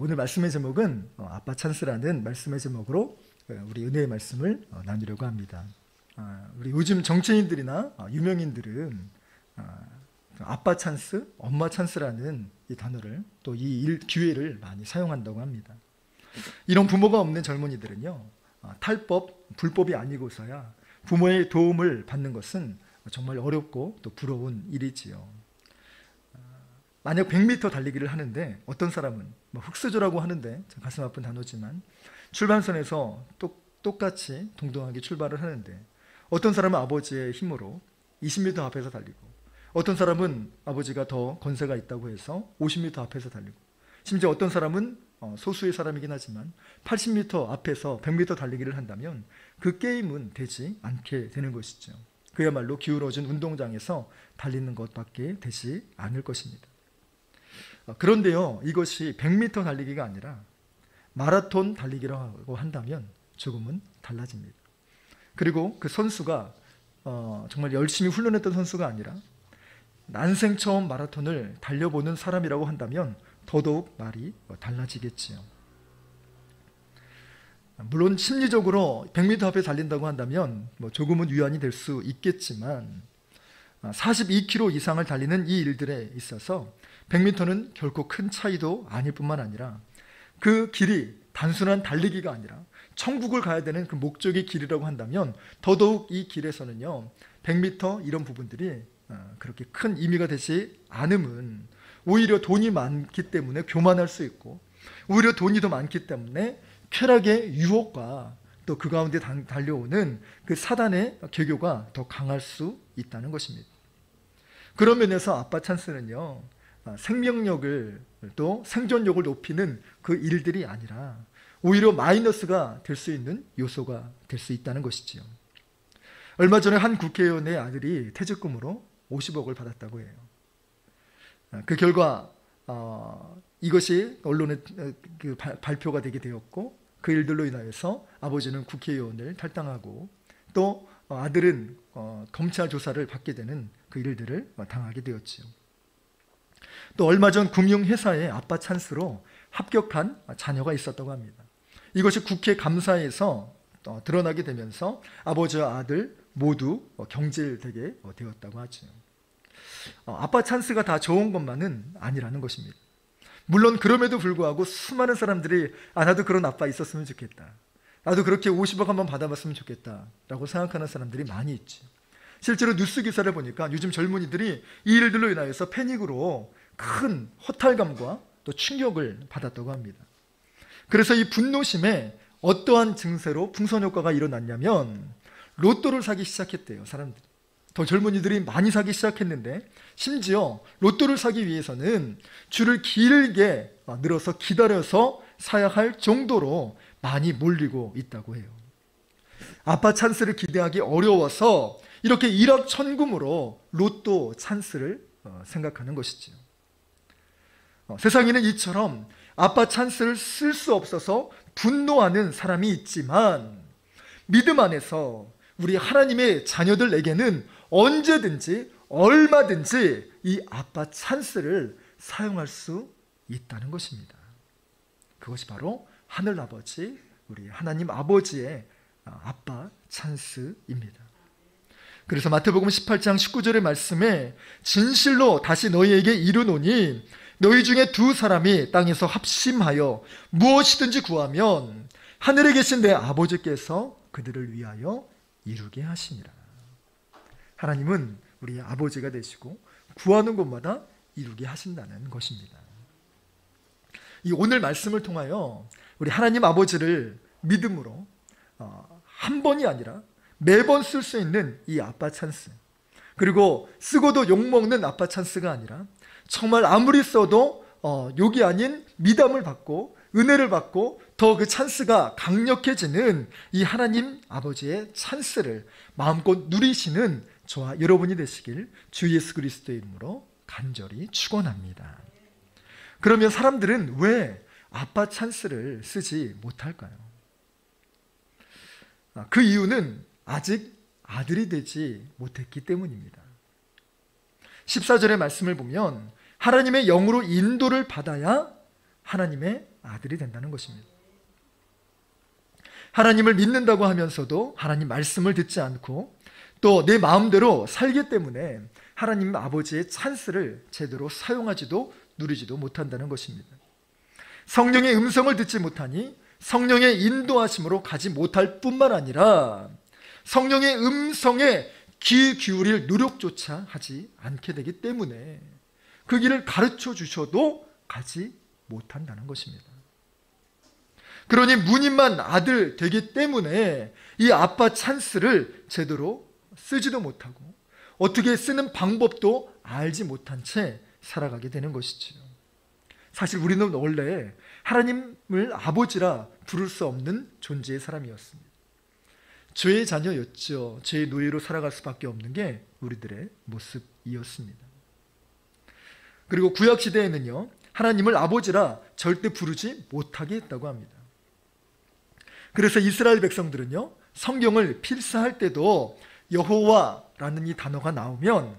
오늘 말씀의 제목은 아빠 찬스라는 말씀의 제목으로 우리 은혜의 말씀을 나누려고 합니다. 우리 요즘 정치인들이나 유명인들은 아빠 찬스, 엄마 찬스라는 이 단어를 또 이 기회를 많이 사용한다고 합니다. 이런 부모가 없는 젊은이들은요, 탈법, 불법이 아니고서야 부모의 도움을 받는 것은 정말 어렵고 또 부러운 일이지요. 만약 100m 달리기를 하는데 어떤 사람은 흑수저라고 하는데 가슴 아픈 단어지만 출발선에서 똑같이 동등하게 출발을 하는데 어떤 사람은 아버지의 힘으로 20m 앞에서 달리고 어떤 사람은 아버지가 더 건세가 있다고 해서 50m 앞에서 달리고 심지어 어떤 사람은 소수의 사람이긴 하지만 80m 앞에서 100m 달리기를 한다면 그 게임은 되지 않게 되는 것이죠. 그야말로 기울어진 운동장에서 달리는 것밖에 되지 않을 것입니다. 그런데요, 이것이 100m 달리기가 아니라 마라톤 달리기라고 한다면 조금은 달라집니다. 그리고 그 선수가 정말 열심히 훈련했던 선수가 아니라 난생 처음 마라톤을 달려보는 사람이라고 한다면 더더욱 말이 달라지겠지요. 물론 심리적으로 100m 앞에 달린다고 한다면 조금은 위안이 될 수 있겠지만 42km 이상을 달리는 이 일들에 있어서 100m는 결코 큰 차이도 아닐 뿐만 아니라 그 길이 단순한 달리기가 아니라 천국을 가야 되는 그 목적의 길이라고 한다면 더더욱 이 길에서는요, 100m 이런 부분들이 그렇게 큰 의미가 되지 않음은 오히려 돈이 많기 때문에 교만할 수 있고 오히려 돈이 더 많기 때문에 쾌락의 유혹과 또 그 가운데 달려오는 그 사단의 계교가 더 강할 수 있다는 것입니다. 그런 면에서 아빠 찬스는요, 생명력을 또 생존력을 높이는 그 일들이 아니라 오히려 마이너스가 될 수 있는 요소가 될 수 있다는 것이지요. 얼마 전에 한 국회의원의 아들이 퇴직금으로 50억을 받았다고 해요. 그 결과 이것이 언론에 발표가 되게 되었고 그 일들로 인하여서 아버지는 국회의원을 탈당하고 또 아들은 검찰 조사를 받게 되는 그 일들을 당하게 되었지요. 또 얼마 전 금융회사의 아빠 찬스로 합격한 자녀가 있었다고 합니다. 이것이 국회 감사에서 드러나게 되면서 아버지와 아들 모두 경질되게 되었다고 하죠. 아빠 찬스가 다 좋은 것만은 아니라는 것입니다. 물론 그럼에도 불구하고 수많은 사람들이 나도 그런 아빠 있었으면 좋겠다, 나도 그렇게 50억 한번 받아봤으면 좋겠다 라고 생각하는 사람들이 많이 있지. 실제로 뉴스 기사를 보니까 요즘 젊은이들이 이 일들로 인하여서 패닉으로 큰 허탈감과 또 충격을 받았다고 합니다. 그래서 이 분노심에 어떠한 증세로 풍선 효과가 일어났냐면 로또를 사기 시작했대요. 사람들이 더 젊은이들이 많이 사기 시작했는데 심지어 로또를 사기 위해서는 줄을 길게 늘어서 기다려서 사야 할 정도로 많이 몰리고 있다고 해요. 아빠 찬스를 기대하기 어려워서 이렇게 일확천금으로 로또 찬스를 생각하는 것이지요. 세상에는 이처럼 아빠 찬스를 쓸 수 없어서 분노하는 사람이 있지만 믿음 안에서 우리 하나님의 자녀들에게는 언제든지 얼마든지 이 아빠 찬스를 사용할 수 있다는 것입니다. 그것이 바로 하늘아버지, 우리 하나님 아버지의 아빠 찬스입니다. 그래서 마태복음 18장 19절의 말씀에 진실로 다시 너희에게 이르노니 너희 중에 두 사람이 땅에서 합심하여 무엇이든지 구하면 하늘에 계신 내 아버지께서 그들을 위하여 이루게 하시니라. 하나님은 우리 아버지가 되시고 구하는 곳마다 이루게 하신다는 것입니다. 이 오늘 말씀을 통하여 우리 하나님 아버지를 믿음으로 한 번이 아니라 매번 쓸 수 있는 이 아빠 찬스, 그리고 쓰고도 욕먹는 아빠 찬스가 아니라 정말 아무리 써도 욕이 아닌 미담을 받고 은혜를 받고 더 그 찬스가 강력해지는 이 하나님 아버지의 찬스를 마음껏 누리시는 저와 여러분이 되시길 주 예수 그리스도의 이름으로 간절히 축원합니다. 그러면 사람들은 왜 아빠 찬스를 쓰지 못할까요? 그 이유는 아직 아들이 되지 못했기 때문입니다. 14절의 말씀을 보면 하나님의 영으로 인도를 받아야 하나님의 아들이 된다는 것입니다. 하나님을 믿는다고 하면서도 하나님 말씀을 듣지 않고 또 내 마음대로 살기 때문에 하나님 아버지의 찬스를 제대로 사용하지도 누리지도 못한다는 것입니다. 성령의 음성을 듣지 못하니 성령의 인도하심으로 가지 못할 뿐만 아니라 성령의 음성에 귀 기울일 노력조차 하지 않게 되기 때문에 그 길을 가르쳐 주셔도 가지 못한다는 것입니다. 그러니 무님만 아들 되기 때문에 이 아빠 찬스를 제대로 쓰지도 못하고 어떻게 쓰는 방법도 알지 못한 채 살아가게 되는 것이지요. 사실 우리는 원래 하나님을 아버지라 부를 수 없는 존재의 사람이었습니다. 죄의 자녀였죠. 죄의 노예로 살아갈 수밖에 없는 게 우리들의 모습이었습니다. 그리고 구약시대에는요, 하나님을 아버지라 절대 부르지 못하게 했다고 합니다. 그래서 이스라엘 백성들은요, 성경을 필사할 때도 여호와라는 이 단어가 나오면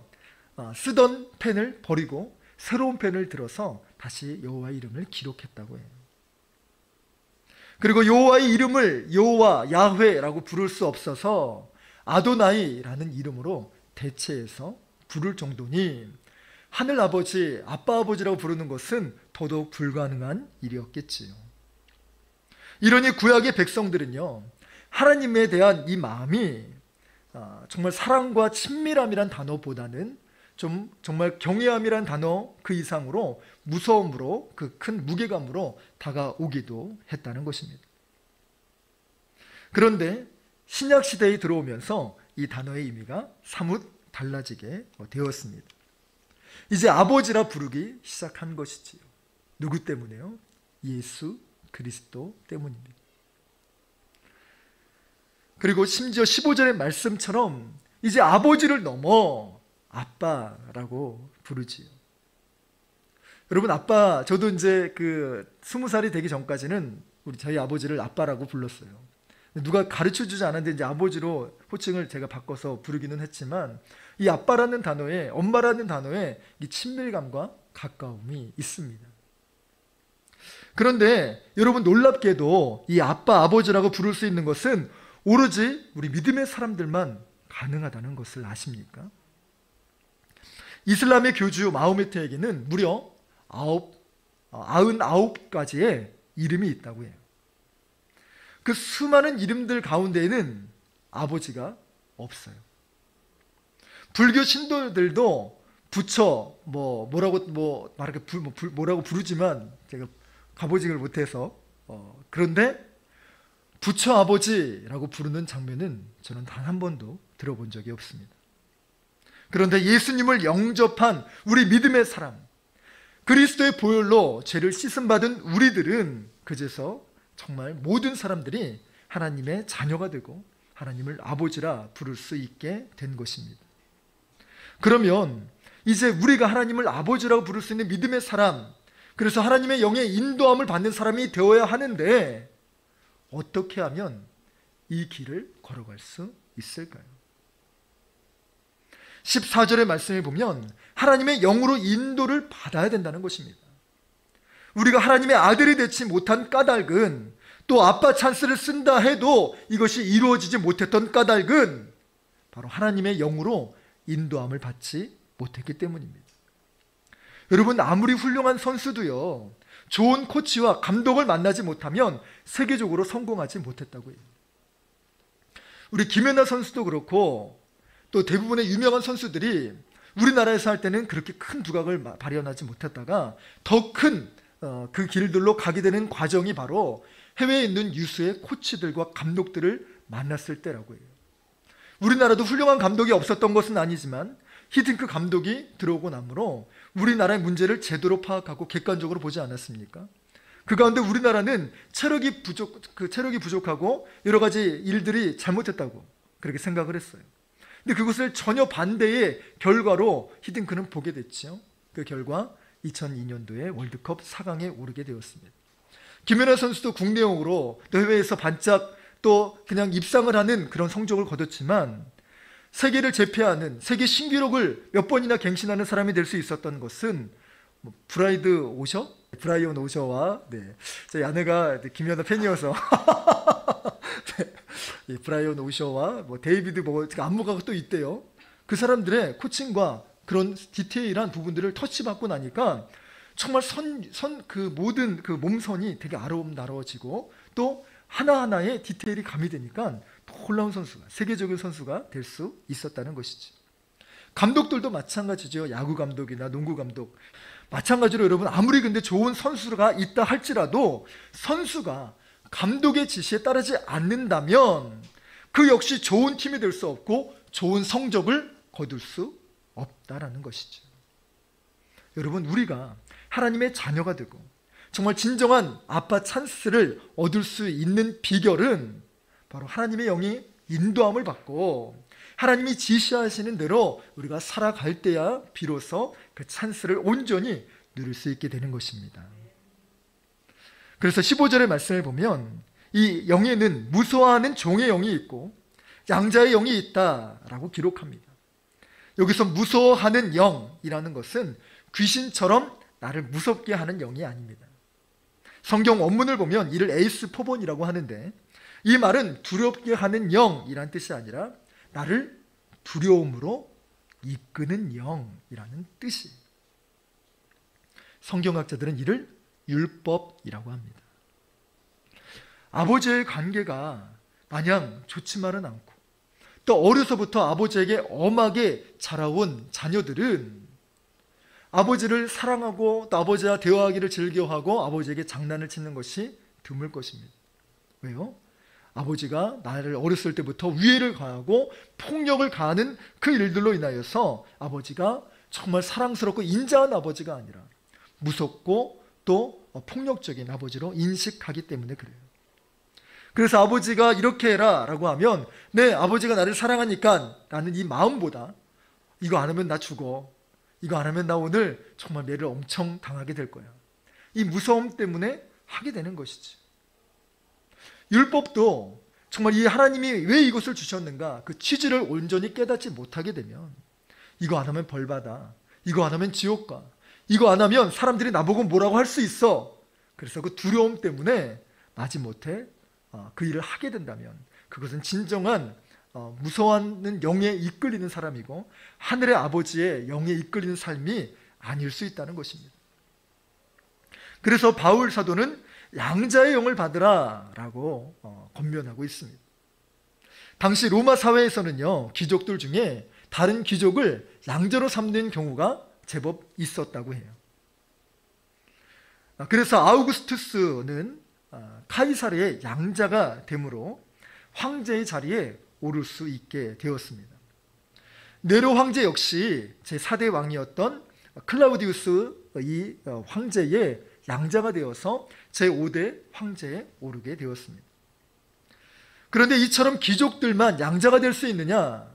쓰던 펜을 버리고 새로운 펜을 들어서 다시 여호와의 이름을 기록했다고 해요. 그리고 여호와의 이름을 여호와, 야훼라고 부를 수 없어서 아도나이라는 이름으로 대체해서 부를 정도니 하늘 아버지, 아빠 아버지라고 부르는 것은 더더욱 불가능한 일이었겠지요. 이러니 구약의 백성들은요, 하나님에 대한 이 마음이 정말 사랑과 친밀함이란 단어보다는 정말 경외함이란 단어 그 이상으로 무서움으로, 그 큰 무게감으로 다가오기도 했다는 것입니다. 그런데 신약 시대에 들어오면서 이 단어의 의미가 사뭇 달라지게 되었습니다. 이제 아버지라 부르기 시작한 것이지요. 누구 때문에요? 예수 그리스도 때문입니다. 그리고 심지어 15절의 말씀처럼 이제 아버지를 넘어 아빠라고 부르지요. 여러분, 아빠, 저도 이제 20살이 되기 전까지는 저희 아버지를 아빠라고 불렀어요. 누가 가르쳐 주지 않았는데 이제 아버지로 호칭을 제가 바꿔서 부르기는 했지만 이 아빠라는 단어에, 엄마라는 단어에 이 친밀감과 가까움이 있습니다. 그런데 여러분, 놀랍게도 이 아빠, 아버지라고 부를 수 있는 것은 오로지 우리 믿음의 사람들만 가능하다는 것을 아십니까? 이슬람의 교주 마호메트에게는 무려 99가지의 이름이 있다고 해요. 그 수많은 이름들 가운데에는 아버지가 없어요. 불교 신도들도 부처 뭐라고 부르지만 제가 가보직을 못해서 그런데 부처 아버지라고 부르는 장면은 저는 단 한 번도 들어본 적이 없습니다. 그런데 예수님을 영접한 우리 믿음의 사람, 그리스도의 보혈로 죄를 씻음받은 우리들은 그제서 정말 모든 사람들이 하나님의 자녀가 되고 하나님을 아버지라 부를 수 있게 된 것입니다. 그러면 이제 우리가 하나님을 아버지라고 부를 수 있는 믿음의 사람, 그래서 하나님의 영의 인도함을 받는 사람이 되어야 하는데 어떻게 하면 이 길을 걸어갈 수 있을까요? 14절의 말씀에 보면 하나님의 영으로 인도를 받아야 된다는 것입니다. 우리가 하나님의 아들이 되지 못한 까닭은, 또 아빠 찬스를 쓴다 해도 이것이 이루어지지 못했던 까닭은 바로 하나님의 영으로 인도함을 받지 못했기 때문입니다. 여러분, 아무리 훌륭한 선수도요, 좋은 코치와 감독을 만나지 못하면 세계적으로 성공하지 못했다고 해요. 우리 김연아 선수도 그렇고 또 대부분의 유명한 선수들이 우리나라에서 할 때는 그렇게 큰 두각을 발현하지 못했다가 더 큰 그 길들로 가게 되는 과정이 바로 해외에 있는 유수의 코치들과 감독들을 만났을 때라고 해요. 우리나라도 훌륭한 감독이 없었던 것은 아니지만 히딩크 감독이 들어오고 나므로 우리나라의 문제를 제대로 파악하고 객관적으로 보지 않았습니까? 그 가운데 우리나라는 체력이 부족하고 여러 가지 일들이 잘못했다고 그렇게 생각을 했어요. 근데 그것을 전혀 반대의 결과로 히딩크는 보게 됐죠. 그 결과 2002년도에 월드컵 4강에 오르게 되었습니다. 김연아 선수도 국내용으로 또 해외에서 반짝 또 그냥 입상을 하는 그런 성적을 거뒀지만 세계를 제패하는, 세계 신기록을 몇 번이나 갱신하는 사람이 될 수 있었던 것은 브라이드 오셔? 브라이언 오셔와 저희 아내가 김연아 팬이어서 이 브라이언 오셔와 데이비드 안무가가 또 있대요. 그 사람들의 코칭과 그런 디테일한 부분들을 터치받고 나니까 정말 그 모든 그 몸선이 되게 아름다워지고 또 하나하나의 디테일이 가미되니까 놀라운 선수가, 세계적인 선수가 될 수 있었다는 것이지. 감독들도 마찬가지죠. 야구 감독이나 농구 감독 마찬가지로 여러분, 아무리 근데 좋은 선수가 있다 할지라도 선수가 감독의 지시에 따르지 않는다면 그 역시 좋은 팀이 될 수 없고 좋은 성적을 거둘 수 없다라는 것이죠. 여러분, 우리가 하나님의 자녀가 되고 정말 진정한 아빠 찬스를 얻을 수 있는 비결은 바로 하나님의 영이 인도함을 받고 하나님이 지시하시는 대로 우리가 살아갈 때야 비로소 그 찬스를 온전히 누릴 수 있게 되는 것입니다. 그래서 15절의 말씀을 보면 이 영에는 무서워하는 종의 영이 있고 양자의 영이 있다라고 기록합니다. 여기서 무서워하는 영이라는 것은 귀신처럼 나를 무섭게 하는 영이 아닙니다. 성경 원문을 보면 이를 에이스 포본이라고 하는데 이 말은 두렵게 하는 영이란 뜻이 아니라 나를 두려움으로 이끄는 영이라는 뜻이에요. 성경학자들은 이를 율법이라고 합니다. 아버지의 관계가 마냥 좋지만은 않고 또 어려서부터 아버지에게 엄하게 자라온 자녀들은 아버지를 사랑하고 또 아버지와 대화하기를 즐겨하고 아버지에게 장난을 치는 것이 드물 것입니다. 왜요? 아버지가 나를 어렸을 때부터 위해를 가하고 폭력을 가하는 그 일들로 인하여서 아버지가 정말 사랑스럽고 인자한 아버지가 아니라 무섭고 또 폭력적인 아버지로 인식하기 때문에 그래요. 그래서 아버지가 이렇게 해라 라고 하면 네, 아버지가 나를 사랑하니까 라는 이 마음보다 이거 안 하면 나 죽어, 이거 안 하면 나 오늘 정말 매를 엄청 당하게 될 거야, 이 무서움 때문에 하게 되는 것이지. 율법도 정말 이 하나님이 왜 이것을 주셨는가 그 취지를 온전히 깨닫지 못하게 되면 이거 안 하면 벌받아, 이거 안 하면 지옥 가, 이거 안 하면 사람들이 나보고 뭐라고 할 수 있어, 그래서 그 두려움 때문에 마지못해 그 일을 하게 된다면 그것은 진정한 무서워하는 영에 이끌리는 사람이고 하늘의 아버지의 영에 이끌리는 삶이 아닐 수 있다는 것입니다. 그래서 바울 사도는 양자의 영을 받으라 라고 권면하고 있습니다. 당시 로마 사회에서는요, 귀족들 중에 다른 귀족을 양자로 삼는 경우가 제법 있었다고 해요. 그래서 아우구스투스는 카이사르의 양자가 되므로 황제의 자리에 오를 수 있게 되었습니다. 네로 황제 역시 제4대 왕이었던 클라우디우스 이 황제의 양자가 되어서 제5대 황제에 오르게 되었습니다. 그런데 이처럼 귀족들만 양자가 될 수 있느냐?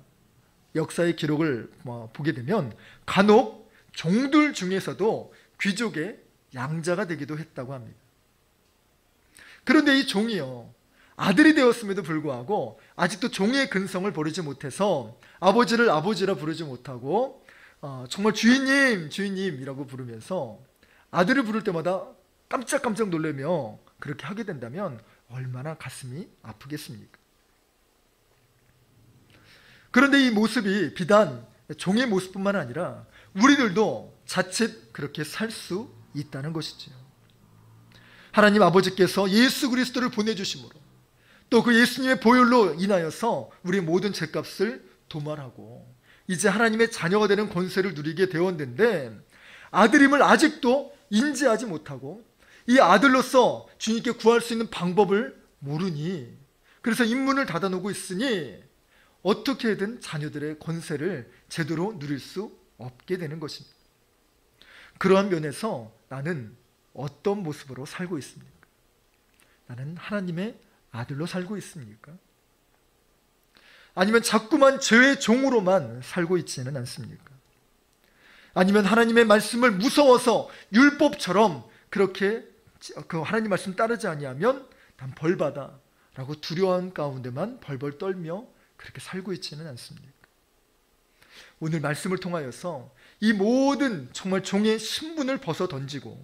역사의 기록을 보게 되면 간혹 종들 중에서도 귀족의 양자가 되기도 했다고 합니다. 그런데 이 종이요, 아들이 되었음에도 불구하고 아직도 종의 근성을 버리지 못해서 아버지를 아버지라 부르지 못하고 정말 주인님 주인님이라고 부르면서 아들을 부를 때마다 깜짝깜짝 놀라며 그렇게 하게 된다면 얼마나 가슴이 아프겠습니까? 그런데 이 모습이 비단 종의 모습뿐만 아니라 우리들도 자칫 그렇게 살 수 있다는 것이죠. 하나님 아버지께서 예수 그리스도를 보내주심으로 또 그 예수님의 보혈로 인하여서 우리의 모든 죄값을 도말하고 이제 하나님의 자녀가 되는 권세를 누리게 되었는데 아들임을 아직도 인지하지 못하고 이 아들로서 주님께 구할 수 있는 방법을 모르니 그래서 입문을 닫아놓고 있으니 어떻게든 자녀들의 권세를 제대로 누릴 수 없게 되는 것입니다. 그러한 면에서 나는 어떤 모습으로 살고 있습니까? 나는 하나님의 아들로 살고 있습니까? 아니면 자꾸만 죄의 종으로만 살고 있지는 않습니까? 아니면 하나님의 말씀을 무서워서 율법처럼 그렇게 그 하나님 말씀 따르지 아니하면 난 벌받아 라고 두려운 가운데만 벌벌 떨며 그렇게 살고 있지는 않습니까? 오늘 말씀을 통하여서 이 모든 정말 종의 신분을 벗어 던지고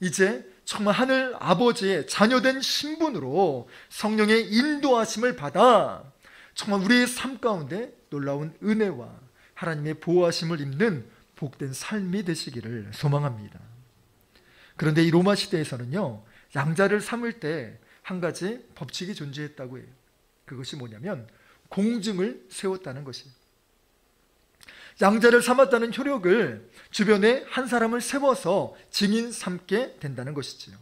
이제 정말 하늘 아버지의 자녀된 신분으로 성령의 인도하심을 받아 정말 우리의 삶 가운데 놀라운 은혜와 하나님의 보호하심을 입는 복된 삶이 되시기를 소망합니다. 그런데 이 로마 시대에서는요, 양자를 삼을 때 한 가지 법칙이 존재했다고 해요. 그것이 뭐냐면 공증을 세웠다는 것이에요. 양자를 삼았다는 효력을 주변에 한 사람을 세워서 증인 삼게 된다는 것이지요.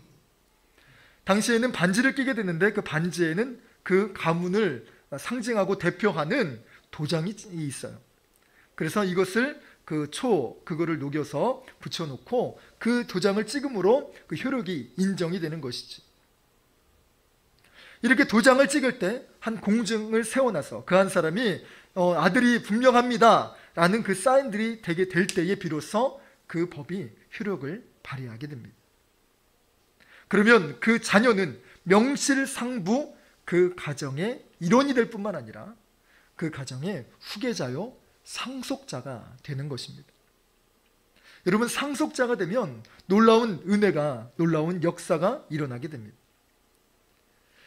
당시에는 반지를 끼게 됐는데 그 반지에는 그 가문을 상징하고 대표하는 도장이 있어요. 그래서 이것을 그거를 녹여서 붙여놓고 그 도장을 찍음으로 그 효력이 인정이 되는 것이지. 이렇게 도장을 찍을 때 한 공증을 세워놔서 그 한 사람이 아들이 분명합니다 라는 그 사인들이 되게 될 때에 비로소 그 법이 효력을 발휘하게 됩니다. 그러면 그 자녀는 명실상부 그 가정의 일원이 될 뿐만 아니라 그 가정의 후계자요 상속자가 되는 것입니다. 여러분, 상속자가 되면 놀라운 은혜가, 놀라운 역사가 일어나게 됩니다.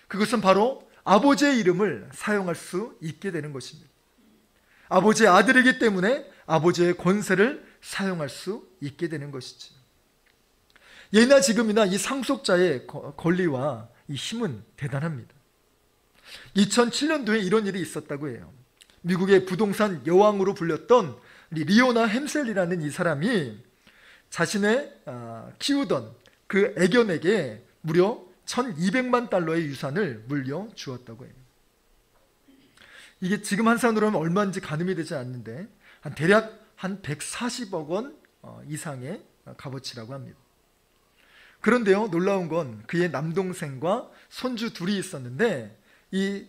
그것은 바로 아버지의 이름을 사용할 수 있게 되는 것입니다. 아버지의 아들이기 때문에 아버지의 권세를 사용할 수 있게 되는 것이죠. 예나 지금이나 이 상속자의 권리와 이 힘은 대단합니다. 2007년도에 이런 일이 있었다고 해요. 미국의 부동산 여왕으로 불렸던 리오나 햄셀이라는 이 사람이 자신의 키우던 그 애견에게 무려 1200만 달러의 유산을 물려주었다고 해요. 이게 지금 환산으로 하면 얼마인지 가늠이 되지 않는데 대략 한 140억 원 이상의 값어치라고 합니다. 그런데요, 놀라운 건 그의 남동생과 손주 둘이 있었는데 이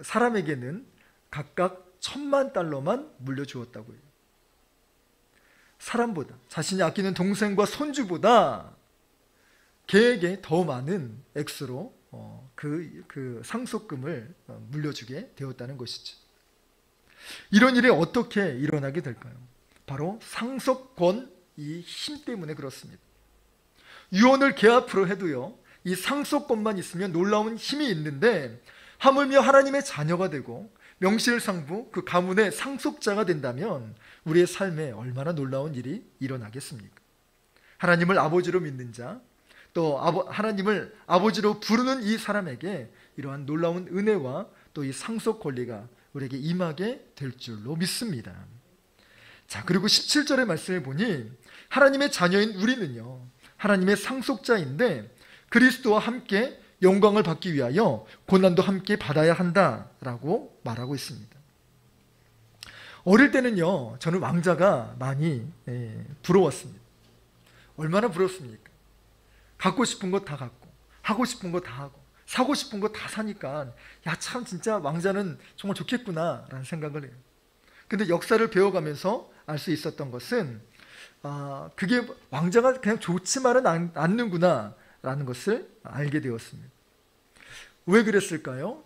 사람에게는 각각 1000만 달러만 물려주었다고 해요. 사람보다, 자신이 아끼는 동생과 손주보다 걔에게 더 많은 액수로 그 상속금을 물려주게 되었다는 것이죠. 이런 일이 어떻게 일어나게 될까요? 바로 상속권 이 힘 때문에 그렇습니다. 유언을 개 앞으로 해도요, 이 상속권만 있으면 놀라운 힘이 있는데 하물며 하나님의 자녀가 되고 명실상부 그 가문의 상속자가 된다면 우리의 삶에 얼마나 놀라운 일이 일어나겠습니까? 하나님을 아버지로 믿는 자, 또 하나님을 아버지로 부르는 이 사람에게 이러한 놀라운 은혜와 또 이 상속 권리가 우리에게 임하게 될 줄로 믿습니다. 자, 그리고 17절의 말씀을 보니 하나님의 자녀인 우리는요, 하나님의 상속자인데 그리스도와 함께 영광을 받기 위하여 고난도 함께 받아야 한다라고 말하고 있습니다. 어릴 때는요, 저는 왕자가 많이 부러웠습니다. 얼마나 부럽습니까? 갖고 싶은 거 다 갖고, 하고 싶은 거 다 하고, 사고 싶은 거 다 사니까 야, 참 진짜 왕자는 정말 좋겠구나 라는 생각을 해요. 근데 역사를 배워가면서 알 수 있었던 것은 그게 왕자가 그냥 좋지만은 않는구나 라는 것을 알게 되었습니다. 왜 그랬을까요?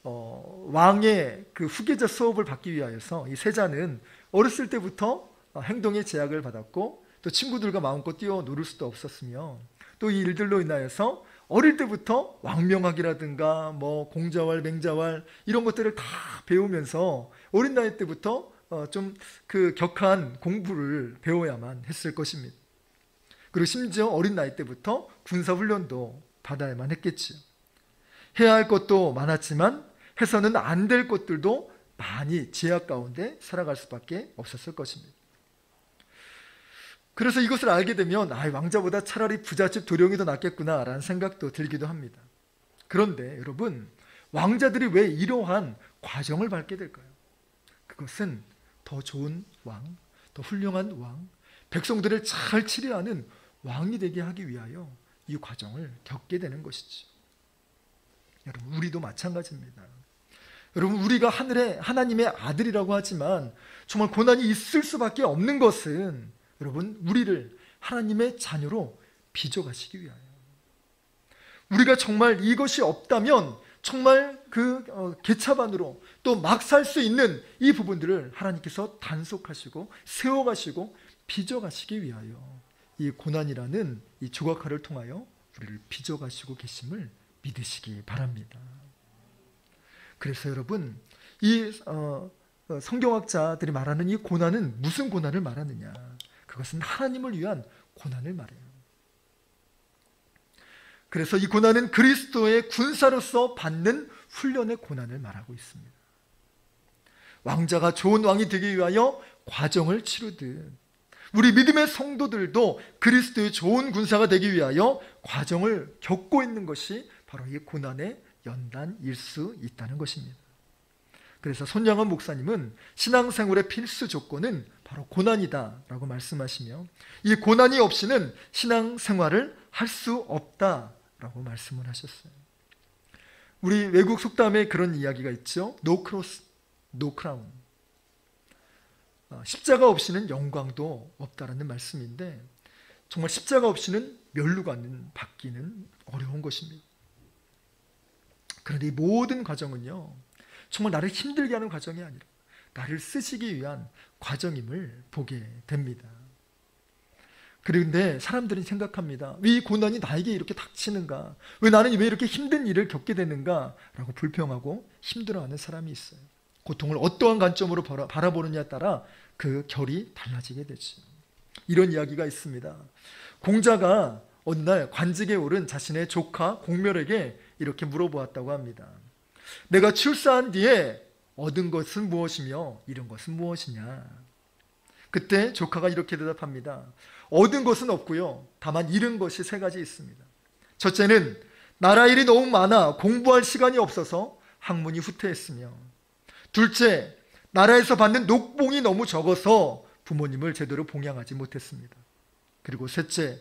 왕의 그 후계자 수업을 받기 위하여서 이 세자는 어렸을 때부터 행동의 제약을 받았고 또 친구들과 마음껏 뛰어놀을 수도 없었으며 또 이 일들로 인하여서 어릴 때부터 왕명학이라든가 뭐 공자왈, 맹자왈 이런 것들을 다 배우면서 어린 나이 때부터 좀 그 격한 공부를 배워야만 했을 것입니다. 그리고 심지어 어린 나이 때부터 군사훈련도 받아야만 했겠지요. 해야 할 것도 많았지만 해서는 안 될 것들도 많이 제약 가운데 살아갈 수밖에 없었을 것입니다. 그래서 이것을 알게 되면 왕자보다 차라리 부잣집 도령이 더 낫겠구나 라는 생각도 들기도 합니다. 그런데 여러분, 왕자들이 왜 이러한 과정을 밟게 될까요? 그것은 더 좋은 왕, 더 훌륭한 왕, 백성들을 잘 치료하는 왕이 되게 하기 위하여 이 과정을 겪게 되는 것이죠. 여러분, 우리도 마찬가지입니다. 여러분, 우리가 하나님의 아들이라고 하지만 정말 고난이 있을 수밖에 없는 것은 여러분, 우리를 하나님의 자녀로 빚어가시기 위하여, 우리가 정말 이것이 없다면 정말 그 개차반으로 또 막 살 수 있는 이 부분들을 하나님께서 단속하시고 세워가시고 빚어가시기 위하여 이 고난이라는 이 조각화를 통하여 우리를 빚어가시고 계심을 믿으시기 바랍니다. 그래서 여러분, 이 성경학자들이 말하는 이 고난은 무슨 고난을 말하느냐? 그것은 하나님을 위한 고난을 말해요. 그래서 이 고난은 그리스도의 군사로서 받는 훈련의 고난을 말하고 있습니다. 왕자가 좋은 왕이 되기 위하여 과정을 치르듯 우리 믿음의 성도들도 그리스도의 좋은 군사가 되기 위하여 과정을 겪고 있는 것이 바로 이 고난의 연단일 수 있다는 것입니다. 그래서 손양원 목사님은 신앙생활의 필수 조건은 바로 고난이다 라고 말씀하시며, 이 고난이 없이는 신앙생활을 할 수 없다라고 말씀을 하셨어요. 우리 외국 속담에 그런 이야기가 있죠. No cross, no crown. 십자가 없이는 영광도 없다라는 말씀인데, 정말 십자가 없이는 면류관은 받기는 어려운 것입니다. 그런데 이 모든 과정은요, 정말 나를 힘들게 하는 과정이 아니라 나를 쓰시기 위한 과정임을 보게 됩니다. 그런데 사람들은 생각합니다. 왜 이 고난이 나에게 이렇게 닥치는가? 왜 나는 왜 이렇게 힘든 일을 겪게 되는가? 라고 불평하고 힘들어하는 사람이 있어요. 고통을 어떠한 관점으로 바라보느냐에 따라 그 결이 달라지게 되죠. 이런 이야기가 있습니다. 공자가 어느 날 관직에 오른 자신의 조카 공멸에게 이렇게 물어보았다고 합니다. 내가 출사한 뒤에 얻은 것은 무엇이며 잃은 것은 무엇이냐? 그때 조카가 이렇게 대답합니다. 얻은 것은 없고요, 다만 잃은 것이 세 가지 있습니다. 첫째는 나라 일이 너무 많아 공부할 시간이 없어서 학문이 후퇴했으며, 둘째, 나라에서 받는 녹봉이 너무 적어서 부모님을 제대로 봉양하지 못했습니다. 그리고 셋째,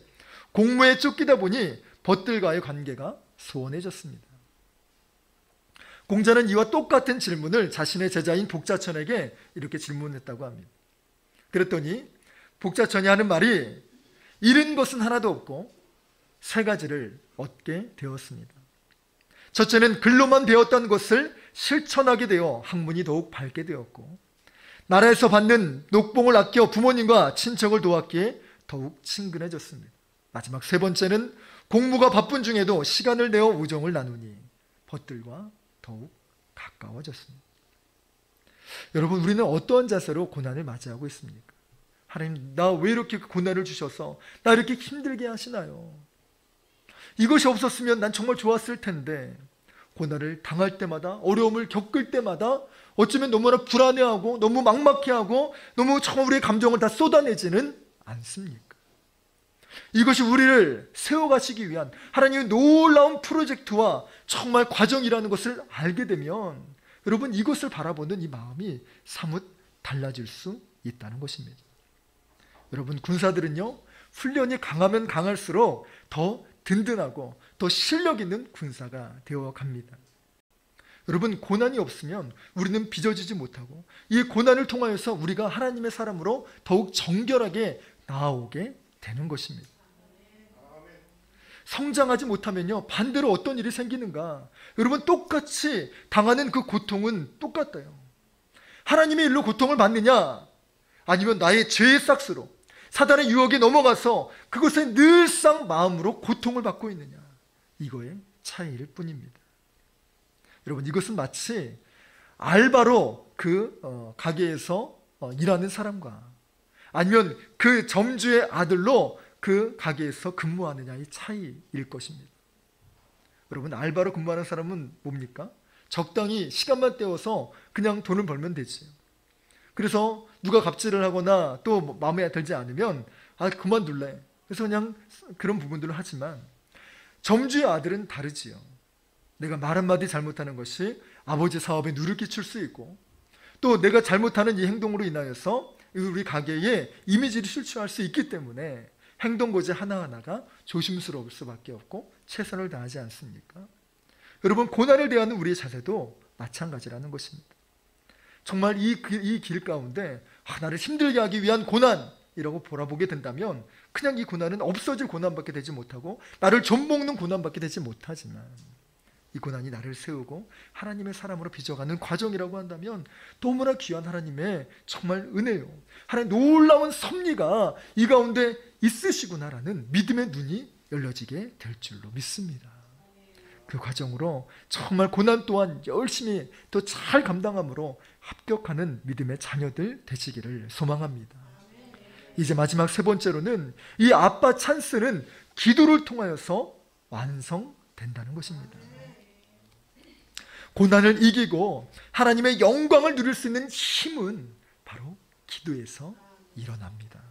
공무에 쫓기다 보니 벗들과의 관계가 소원해졌습니다. 공자는 이와 똑같은 질문을 자신의 제자인 복자천에게 이렇게 질문했다고 합니다. 그랬더니 복자천이 하는 말이, 잃은 것은 하나도 없고 세 가지를 얻게 되었습니다. 첫째는 글로만 배웠던 것을 실천하게 되어 학문이 더욱 밝게 되었고, 나라에서 받는 녹봉을 아껴 부모님과 친척을 도왔기에 더욱 친근해졌습니다. 마지막 세 번째는 공부가 바쁜 중에도 시간을 내어 우정을 나누니 벗들과 더욱 가까워졌습니다. 여러분, 우리는 어떠한 자세로 고난을 맞이하고 있습니까? 하나님, 나 왜 이렇게 고난을 주셔서 나 이렇게 힘들게 하시나요? 이것이 없었으면 난 정말 좋았을 텐데, 고난을 당할 때마다, 어려움을 겪을 때마다 어쩌면 너무나 불안해하고 너무 막막해하고 너무 정말 우리의 감정을 다 쏟아내지는 않습니까? 이것이 우리를 세워가시기 위한 하나님의 놀라운 프로젝트와 정말 과정이라는 것을 알게 되면, 여러분, 이것을 바라보는 이 마음이 사뭇 달라질 수 있다는 것입니다. 여러분, 군사들은요, 훈련이 강하면 강할수록 더 든든하고 더 실력 있는 군사가 되어 갑니다. 여러분, 고난이 없으면 우리는 빚어지지 못하고, 이 고난을 통하여서 우리가 하나님의 사람으로 더욱 정결하게 나아오게 되는 것입니다. 성장하지 못하면요, 반대로 어떤 일이 생기는가? 여러분, 똑같이 당하는 그 고통은 똑같아요. 하나님의 일로 고통을 받느냐, 아니면 나의 죄의 싹스로 사단의 유혹에 넘어가서 그것에 늘상 마음으로 고통을 받고 있느냐, 이거의 차이일 뿐입니다. 여러분, 이것은 마치 알바로 그 가게에서 일하는 사람과, 아니면 그 점주의 아들로 그 가게에서 근무하느냐의 차이일 것입니다. 여러분, 알바로 근무하는 사람은 뭡니까? 적당히 시간만 때워서 그냥 돈을 벌면 되지. 그래서 누가 갑질을 하거나 또 마음에 들지 않으면 그만둘래. 그래서 그냥 그런 부분들을 하지만, 점주의 아들은 다르지요. 내가 말 한마디 잘못하는 것이 아버지 사업에 누를 끼칠 수 있고, 또 내가 잘못하는 이 행동으로 인하여서 우리 가게에 이미지를 실추할 수 있기 때문에 행동고지 하나하나가 조심스러울 수밖에 없고 최선을 다하지 않습니까? 여러분, 고난을 대하는 우리의 자세도 마찬가지라는 것입니다. 정말 이 길 가운데 나를 힘들게 하기 위한 고난이라고 바라보게 된다면, 그냥 이 고난은 없어질 고난밖에 되지 못하고 나를 좀먹는 고난밖에 되지 못하지만, 이 고난이 나를 세우고 하나님의 사람으로 빚어가는 과정이라고 한다면 너무나 귀한 하나님의 정말 은혜요, 하나님 놀라운 섭리가 이 가운데 있으시구나라는 믿음의 눈이 열려지게 될 줄로 믿습니다. 그 과정으로 정말 고난 또한 열심히 또 잘 감당함으로 합격하는 믿음의 자녀들 되시기를 소망합니다. 이제 마지막 세 번째로는 이 아빠 찬스는 기도를 통하여서 완성된다는 것입니다. 고난을 이기고 하나님의 영광을 누릴 수 있는 힘은 바로 기도에서 일어납니다.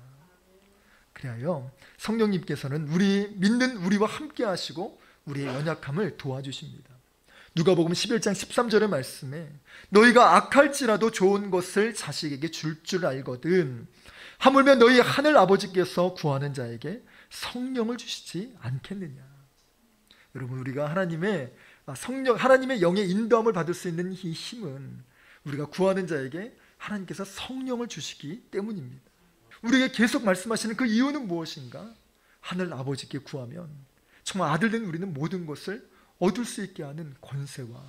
그래요, 성령님께서는 우리 믿는 우리와 함께 하시고 우리의 연약함을 도와주십니다. 누가복음 11장 13절의 말씀에 너희가 악할지라도 좋은 것을 자식에게 줄 줄 알거든 하물며 너희 하늘 아버지께서 구하는 자에게 성령을 주시지 않겠느냐. 여러분, 우리가 하나님의 성령, 하나님의 영의 인도함을 받을 수 있는 이 힘은 우리가 구하는 자에게 하나님께서 성령을 주시기 때문입니다. 우리에게 계속 말씀하시는 그 이유는 무엇인가? 하늘 아버지께 구하면 정말 아들된 우리는 모든 것을 얻을 수 있게 하는 권세와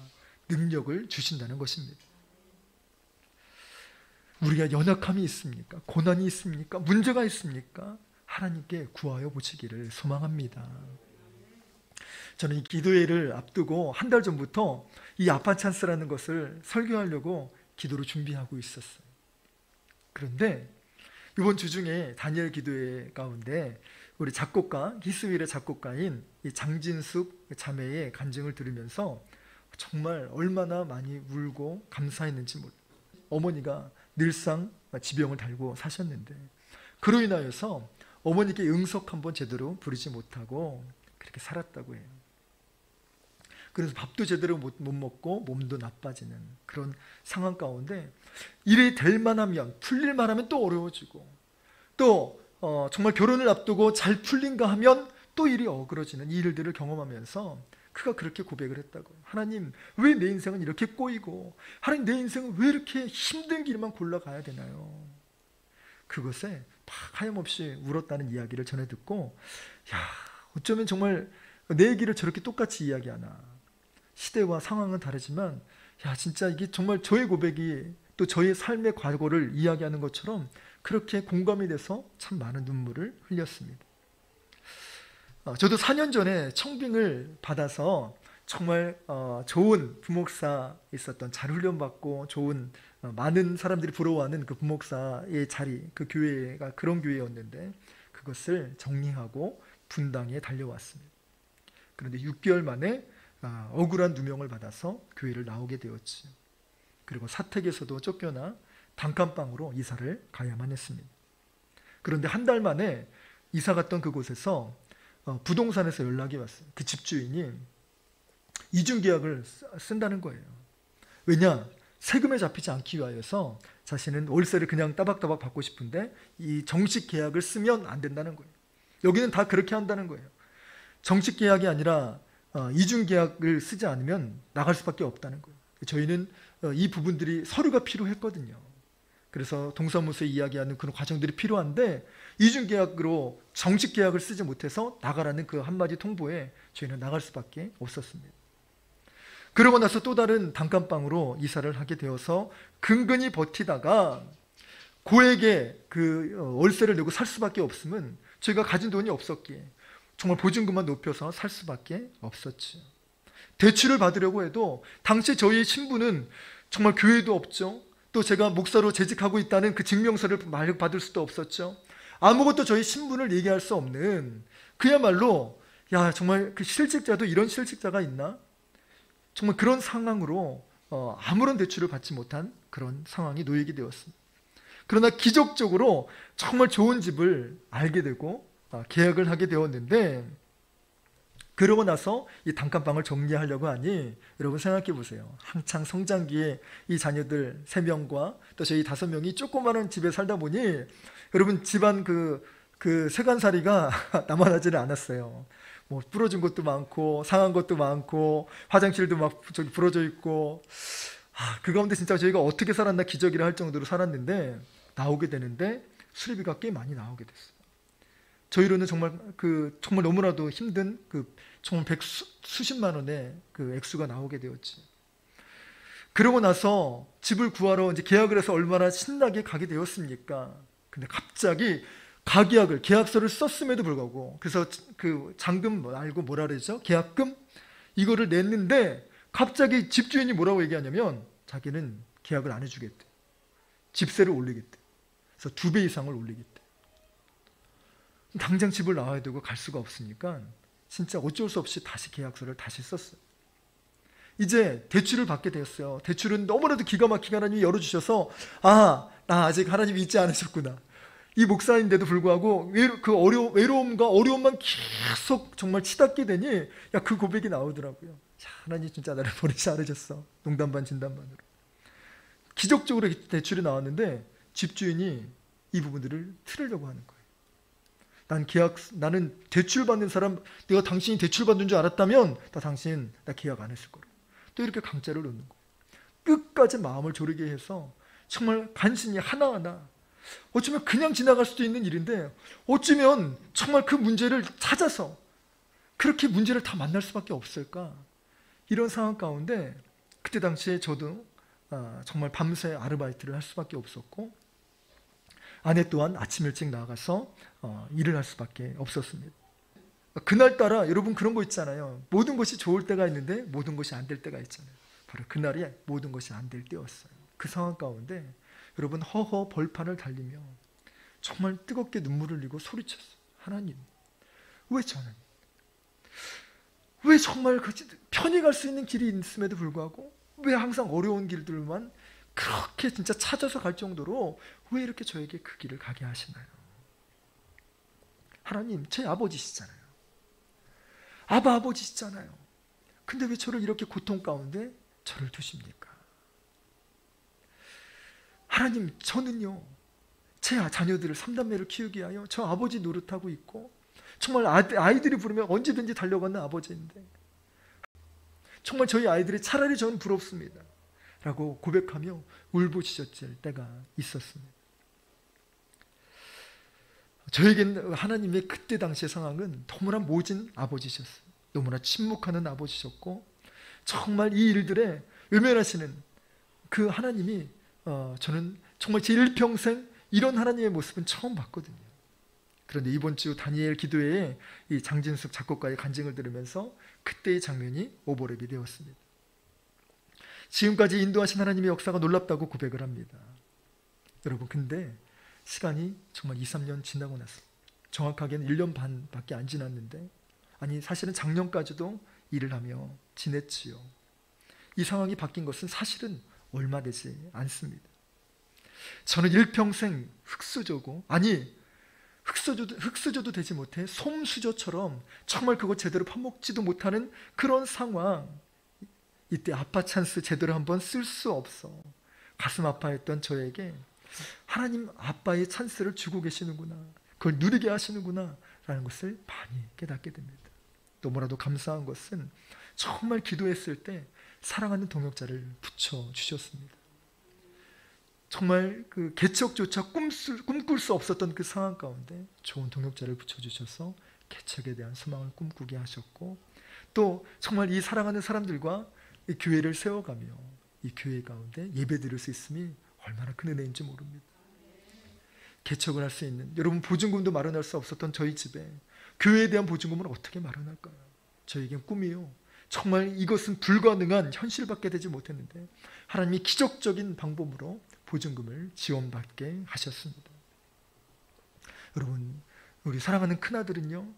능력을 주신다는 것입니다. 우리가 연약함이 있습니까? 고난이 있습니까? 문제가 있습니까? 하나님께 구하여 보시기를 소망합니다. 저는 이 기도회를 앞두고 한 달 전부터 이 아빠 찬스라는 것을 설교하려고 기도로 준비하고 있었어요. 그런데 이번 주 중에 다니엘 기도회 가운데 우리 작곡가, 히스윌의 작곡가인 이 장진숙 자매의 간증을 들으면서 정말 얼마나 많이 울고 감사했는지 몰라요. 어머니가 늘상 지병을 달고 사셨는데 그로 인하여서 어머니께 응석 한번 제대로 부리지 못하고 그렇게 살았다고 해요. 그래서 밥도 제대로 못 먹고 몸도 나빠지는 그런 상황 가운데 일이 될 만하면, 풀릴 만하면 또 어려워지고, 또 정말 결혼을 앞두고 잘 풀린가 하면 또 일이 어그러지는 이 일들을 경험하면서 그가 그렇게 고백을 했다고요. 하나님, 왜 내 인생은 이렇게 꼬이고, 하나님, 내 인생은 왜 이렇게 힘든 길만 골라가야 되나요? 그것에 하염없이 울었다는 이야기를 전해 듣고, 야, 어쩌면 정말 내 얘기를 저렇게 똑같이 이야기하나. 시대와 상황은 다르지만 야, 진짜 이게 정말 저의 고백이 또 저의 삶의 과거를 이야기하는 것처럼 그렇게 공감이 돼서 참 많은 눈물을 흘렸습니다. 저도 4년 전에 청빙을 받아서 정말 좋은 부목사 있었던, 잘 훈련받고 좋은 많은 사람들이 부러워하는 그 부목사의 자리, 그 교회가 그런 교회였는데 그것을 정리하고 분당에 달려왔습니다. 그런데 6개월 만에 억울한 누명을 받아서 교회를 나오게 되었지. 그리고 사택에서도 쫓겨나 단칸방으로 이사를 가야만 했습니다. 그런데 한 달 만에 이사 갔던 그곳에서 부동산에서 연락이 왔어요. 그 집주인이 이중계약을 쓴다는 거예요. 왜냐? 세금에 잡히지 않기 위하여서 자신은 월세를 그냥 따박따박 받고 싶은데 이 정식 계약을 쓰면 안 된다는 거예요. 여기는 다 그렇게 한다는 거예요. 정식 계약이 아니라 이중계약을 쓰지 않으면 나갈 수밖에 없다는 거예요. 저희는 이 부분들이 서류가 필요했거든요. 그래서 동사무소에 이야기하는 그런 과정들이 필요한데 이중계약으로 정식 계약을 쓰지 못해서 나가라는 그 한마디 통보에 저희는 나갈 수밖에 없었습니다. 그러고 나서 또 다른 단칸방으로 이사를 하게 되어서 근근히 버티다가 고액의 그 월세를 내고 살 수밖에 없으면 저희가 가진 돈이 없었기에 정말 보증금만 높여서 살 수밖에 없었죠. 대출을 받으려고 해도 당시 저희의 신분은 정말 교회도 없죠. 또 제가 목사로 재직하고 있다는 그 증명서를 발급받을 수도 없었죠. 아무것도 저희 신분을 얘기할 수 없는, 그야말로 야, 정말 그 실직자도 이런 실직자가 있나? 정말 그런 상황으로 아무런 대출을 받지 못한 그런 상황이 놓이게 되었습니다. 그러나 기적적으로 정말 좋은 집을 알게 되고 계약을 하게 되었는데, 그러고 나서 이 단칸방을 정리하려고 하니 여러분 생각해 보세요. 한창 성장기에 이 자녀들 3명과 또 저희 5명이 조그마한 집에 살다 보니 여러분 집안 그 세간살이가 남아나지는 않았어요. 뭐 부러진 것도 많고 상한 것도 많고 화장실도 막 저기 부러져 있고, 그 가운데 진짜 저희가 어떻게 살았나 기적이라 할 정도로 살았는데, 나오게 되는데 수리비가 꽤 많이 나오게 됐어요. 저희로는 정말 정말 너무나도 힘든 정말 수십만 원의 그 액수가 나오게 되었지. 그러고 나서 집을 구하러 이제 계약을 해서 얼마나 신나게 가게 되었습니까? 근데 갑자기 계약서를 썼음에도 불구하고, 그래서 그 잔금 알고 뭐라 그러죠? 계약금 이거를 냈는데 갑자기 집주인이 뭐라고 얘기하냐면 자기는 계약을 안 해주겠대. 집세를 올리겠대. 그래서 2배 이상을 올리겠대. 당장 집을 나와야 되고 갈 수가 없으니까 진짜 어쩔 수 없이 다시 계약서를 다시 썼어요. 이제 대출을 받게 되었어요. 대출은 너무나도 기가 막히게 하나님이 열어주셔서, 나 아직 하나님이 잊지 않으셨구나. 이 목사인데도 불구하고 그 외로움과 어려움만 계속 정말 치닫게 되니 그 고백이 나오더라고요. 하나님 진짜 나를 버리지 않으셨어. 농담 반 진담 반으로. 기적적으로 대출이 나왔는데 집주인이 이 부분들을 틀으려고 하는 거예요. 나는 대출 받는 사람, 내가 당신이 대출 받는 줄 알았다면 나 계약 안 했을 거라. 또 이렇게 강짜를 놓는 거예요. 끝까지 마음을 졸이게 해서 정말 간신히 하나하나, 어쩌면 그냥 지나갈 수도 있는 일인데 어쩌면 정말 그 문제를 찾아서 그렇게 문제를 다 만날 수밖에 없을까, 이런 상황 가운데 그때 당시에 저도 정말 밤새 아르바이트를 할 수밖에 없었고, 아내 또한 아침 일찍 나가서 일을 할 수밖에 없었습니다. 그날따라 여러분 그런 거 있잖아요. 모든 것이 좋을 때가 있는데 모든 것이 안 될 때가 있잖아요. 바로 그날이 모든 것이 안 될 때였어요. 그 상황 가운데 여러분 허허 벌판을 달리며 정말 뜨겁게 눈물을 흘리고 소리쳤어요. 하나님, 왜 저는, 왜 정말 편히 갈 수 있는 길이 있음에도 불구하고 왜 항상 어려운 길들만 그렇게 진짜 찾아서 갈 정도로 왜 이렇게 저에게 그 길을 가게 하시나요? 하나님, 제 아버지시잖아요. 아버지시잖아요. 근데 왜 저를 이렇게 고통 가운데 저를 두십니까? 하나님, 저는요, 제 자녀들을 3단매를 키우기 위하여 저 아버지 노릇하고 있고 정말 아이들이 부르면 언제든지 달려가는 아버지인데 정말 저희 아이들이 차라리 저는 부럽습니다 라고 고백하며 울부짖었을 때가 있었습니다. 저에겐 하나님의 그때 당시의 상황은 너무나 모진 아버지셨어요. 너무나 침묵하는 아버지셨고 정말 이 일들에 외면하시는 그 하나님이 저는 정말 제 일평생 이런 하나님의 모습은 처음 봤거든요. 그런데 이번 주 다니엘 기도회에 이 장진숙 작곡가의 간증을 들으면서 그때의 장면이 오버랩이 되었습니다. 지금까지 인도하신 하나님의 역사가 놀랍다고 고백을 합니다. 여러분, 근데 시간이 정말 2, 3년 지나고 났어요. 정확하게는 1년 반밖에 안 지났는데, 아니 사실은 작년까지도 일을 하며 지냈지요. 이 상황이 바뀐 것은 사실은 얼마 되지 않습니다. 저는 일평생 흙수저도 되지 못해 솜수저처럼 정말 그거 제대로 파먹지도 못하는 그런 상황, 이때 아빠 찬스 제대로 한번 쓸 수 없어 가슴 아파했던 저에게 하나님 아빠의 찬스를 주고 계시는구나, 그걸 누리게 하시는구나 라는 것을 많이 깨닫게 됩니다. 너무나도 감사한 것은 정말 기도했을 때 사랑하는 동역자를 붙여주셨습니다. 정말 그 개척조차 꿈꿀 수 없었던 그 상황 가운데 좋은 동역자를 붙여주셔서 개척에 대한 소망을 꿈꾸게 하셨고, 또 정말 이 사랑하는 사람들과 이 교회를 세워가며 이 교회 가운데 예배 드릴 수 있음이 얼마나 큰 은혜인지 모릅니다. 개척을 할 수 있는, 여러분 보증금도 마련할 수 없었던 저희 집에 교회에 대한 보증금을 어떻게 마련할까요? 저에겐 꿈이요, 정말 이것은 불가능한 현실밖에 되지 못했는데 하나님이 기적적인 방법으로 보증금을 지원받게 하셨습니다. 여러분, 우리 사랑하는 큰아들은요,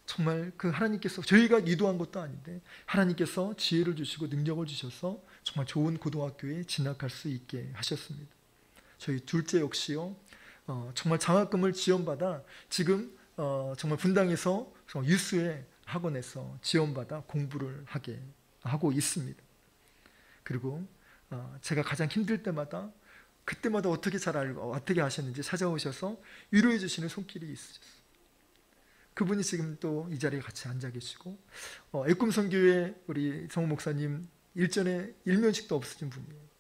정말 그 하나님께서, 저희가 의도한 것도 아닌데 하나님께서 지혜를 주시고 능력을 주셔서 정말 좋은 고등학교에 진학할 수 있게 하셨습니다. 저희 둘째 역시요, 정말 장학금을 지원받아 지금 정말 분당에서 유수의 학원에서 지원받아 공부를 하고 있습니다. 그리고 제가 가장 힘들 때마다 그때마다 어떻게 잘 알고 어떻게 하셨는지 찾아오셔서 위로해 주시는 손길이 있으셨어요. 그분이 지금 또 이 자리에 같이 앉아 계시고, 애꿈선교회 우리 성 목사님 일전에 일면식도 없으신 분이에요.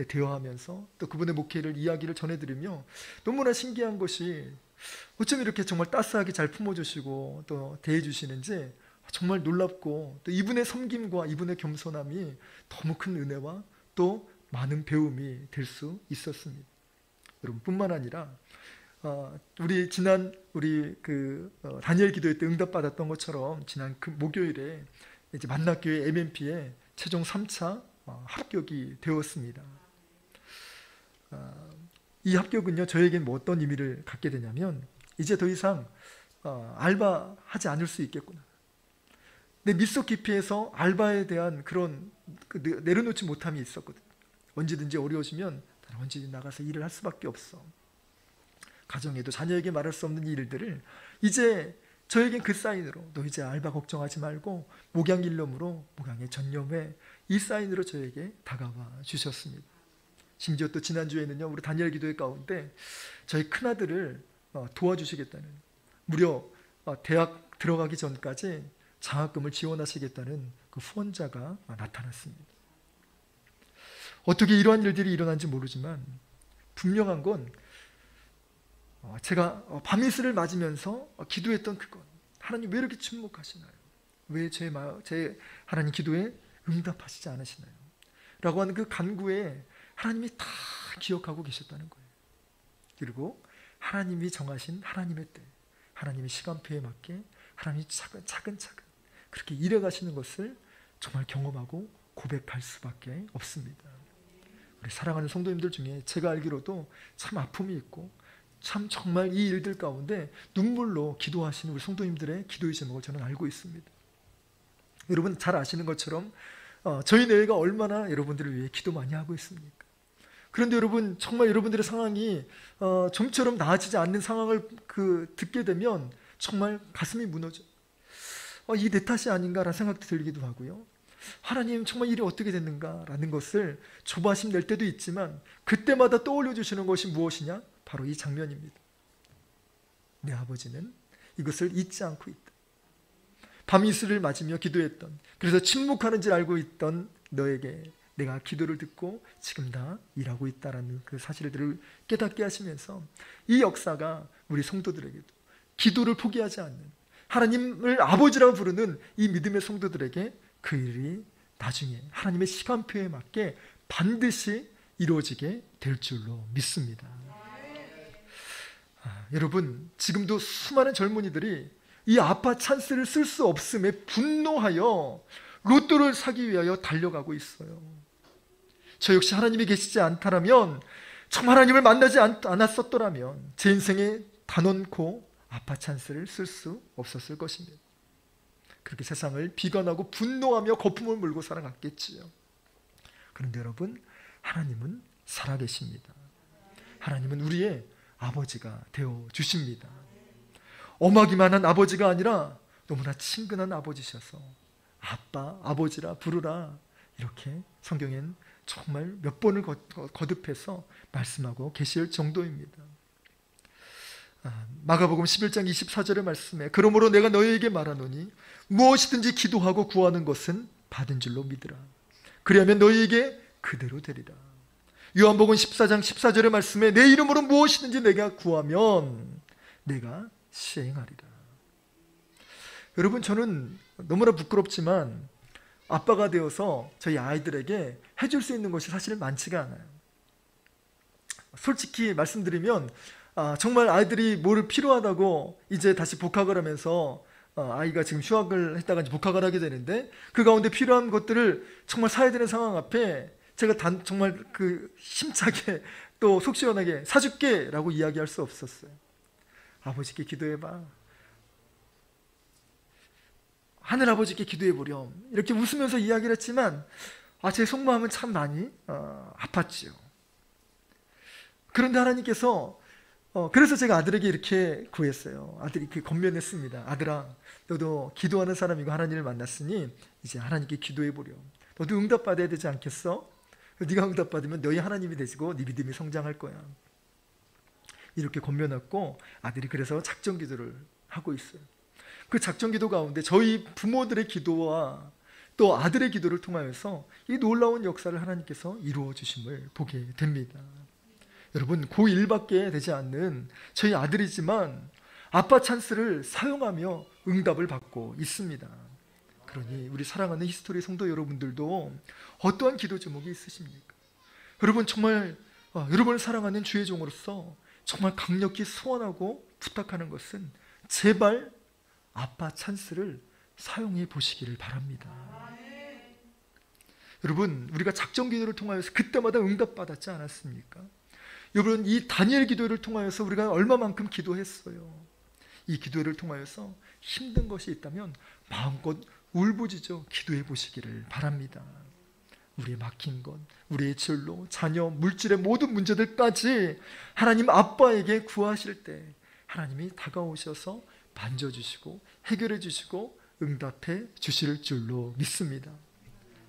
대화하면서 또 그분의 목회를 이야기를 전해드리며 너무나 신기한 것이 어쩜 이렇게 정말 따스하게 잘 품어주시고 또 대해주시는지 정말 놀랍고, 또 이분의 섬김과 이분의 겸손함이 너무 큰 은혜와 또 많은 배움이 될 수 있었습니다. 여러분, 뿐만 아니라 우리 지난 다니엘 기도회 때 응답받았던 것처럼 지난 목요일에 이제 만납교회 MMP에 최종 3차 합격이 되었습니다. 이 합격은요, 저에겐 뭐 어떤 의미를 갖게 되냐면, 이제 더 이상 알바하지 않을 수 있겠구나. 내 밑속 깊이에서 알바에 대한 그런 내려놓지 못함이 있었거든. 언제든지 어려워지면 언제든지 나가서 일을 할 수밖에 없어. 가정에도 자녀에게 말할 수 없는 일들을 이제 저에겐 그 사인으로, 너 이제 알바 걱정하지 말고 목양 일념으로 목양에 전념해, 이 사인으로 저에게 다가와 주셨습니다. 심지어 또 지난주에는요, 우리 다니엘 기도회 가운데 저희 큰아들을 도와주시겠다는, 무려 대학 들어가기 전까지 장학금을 지원하시겠다는 그 후원자가 나타났습니다. 어떻게 이러한 일들이 일어난지 모르지만 분명한 건, 제가 밤이슬을 맞으면서 기도했던 그것, 하나님 왜 이렇게 침묵하시나요? 왜 제 하나님 기도에 응답하시지 않으시나요? 라고 하는 그 간구에 하나님이 다 기억하고 계셨다는 거예요. 그리고 하나님이 정하신 하나님의 때, 하나님의 시간표에 맞게 하나님이 차근차근 그렇게 일해가시는 것을 정말 경험하고 고백할 수밖에 없습니다. 우리 사랑하는 성도님들 중에 제가 알기로도 참 아픔이 있고 참 정말 이 일들 가운데 눈물로 기도하시는 우리 성도님들의 기도의 제목을 저는 알고 있습니다. 여러분 잘 아시는 것처럼 저희 내외가 얼마나 여러분들을 위해 기도 많이 하고 있습니까? 그런데 여러분, 정말 여러분들의 상황이 좀처럼 나아지지 않는 상황을 듣게 되면 정말 가슴이 무너져요. 이 내 탓이 아닌가라는 생각도 들기도 하고요. 하나님 정말 일이 어떻게 됐는가라는 것을 조바심 낼 때도 있지만, 그때마다 떠올려 주시는 것이 무엇이냐? 바로 이 장면입니다. 내 아버지는 이것을 잊지 않고 있다. 밤이슬을 맞으며 기도했던, 그래서 침묵하는 줄 알고 있던 너에게 내가 기도를 듣고 지금 다 일하고 있다라는 그 사실들을 깨닫게 하시면서, 이 역사가 우리 성도들에게도 기도를 포기하지 않는, 하나님을 아버지라고 부르는 이 믿음의 성도들에게 그 일이 나중에 하나님의 시간표에 맞게 반드시 이루어지게 될 줄로 믿습니다. 여러분, 지금도 수많은 젊은이들이 이 아빠 찬스를 쓸 수 없음에 분노하여 로또를 사기 위하여 달려가고 있어요. 저 역시 하나님이 계시지 않다라면, 정말 하나님을 만나지 않았었더라면 제 인생에 단언코 아빠 찬스를 쓸 수 없었을 것입니다. 그렇게 세상을 비관하고 분노하며 거품을 물고 살아갔겠지요. 그런데 여러분, 하나님은 살아계십니다. 하나님은 우리의 아버지가 되어 주십니다. 엄하기만 한 아버지가 아니라 너무나 친근한 아버지셔서 아빠, 아버지라 부르라, 이렇게 성경엔 정말 몇 번을 거듭해서 말씀하고 계실 정도입니다. 마가복음 11장 24절의 말씀에, 그러므로 내가 너희에게 말하노니 무엇이든지 기도하고 구하는 것은 받은 줄로 믿으라. 그리하면 너희에게 그대로 되리라. 요한복음 14장 14절의 말씀에, 내 이름으로 무엇이든지 내가 구하면 내가 시행하리라. 여러분, 저는 너무나 부끄럽지만 아빠가 되어서 저희 아이들에게 해줄 수 있는 것이 사실 많지가 않아요. 솔직히 말씀드리면 정말 아이들이 뭘 필요하다고 이제 다시 복학을 하면서, 아이가 지금 휴학을 했다가 이제 복학을 하게 되는데, 그 가운데 필요한 것들을 정말 사야 되는 상황 앞에 제가 정말 힘차게 또 속 시원하게 사줄게 라고 이야기할 수 없었어요. 아버지께 기도해봐, 하늘아버지께 기도해보렴, 이렇게 웃으면서 이야기를 했지만 제 속마음은 참 많이 아팠지요. 그런데 하나님께서 그래서 제가 아들에게 이렇게 구했어요. 아들이 이렇게 권면했습니다. 아들아, 너도 기도하는 사람이고 하나님을 만났으니 이제 하나님께 기도해보렴. 너도 응답받아야 되지 않겠어? 네가 응답받으면 너희 하나님이 되시고 네 믿음이 성장할 거야. 이렇게 권면했고, 아들이 그래서 작정 기도를 하고 있어요. 그 작정 기도 가운데 저희 부모들의 기도와 또 아들의 기도를 통하여서 이 놀라운 역사를 하나님께서 이루어 주심을 보게 됩니다. 여러분, 고1밖에 되지 않는 저희 아들이지만 아빠 찬스를 사용하며 응답을 받고 있습니다. 그러니 우리 사랑하는 히스토리 성도 여러분들도 어떠한 기도 제목이 있으십니까? 여러분, 정말 여러분을 사랑하는 주의 종으로서 정말 강력히 소원하고 부탁하는 것은 제발 아빠 찬스를 사용해 보시기를 바랍니다. 여러분, 우리가 작전 기도를 통하여서 그때마다 응답받았지 않았습니까? 여러분, 이 다니엘 기도를 통하여서 우리가 얼마만큼 기도했어요. 이 기도를 통하여서 힘든 것이 있다면 마음껏 울부짖어 기도해 보시기를 바랍니다. 우리의 막힌 것, 우리의 진로, 자녀, 물질의 모든 문제들까지 하나님 아빠에게 구하실 때 하나님이 다가오셔서 만져주시고 해결해 주시고 응답해 주실 줄로 믿습니다.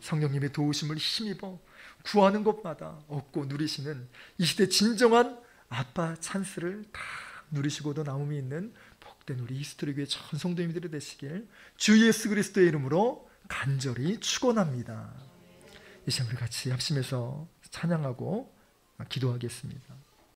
성령님의 도우심을 힘입어 구하는 것마다 얻고 누리시는 이 시대 진정한 아빠 찬스를 다 누리시고도 나음이 있는 복된 우리 히스토리교회 전 성도님들이 되시길 주 예수 그리스도의 이름으로 간절히 축원합니다. 이 시간 우리 같이 합심해서 찬양하고 기도하겠습니다.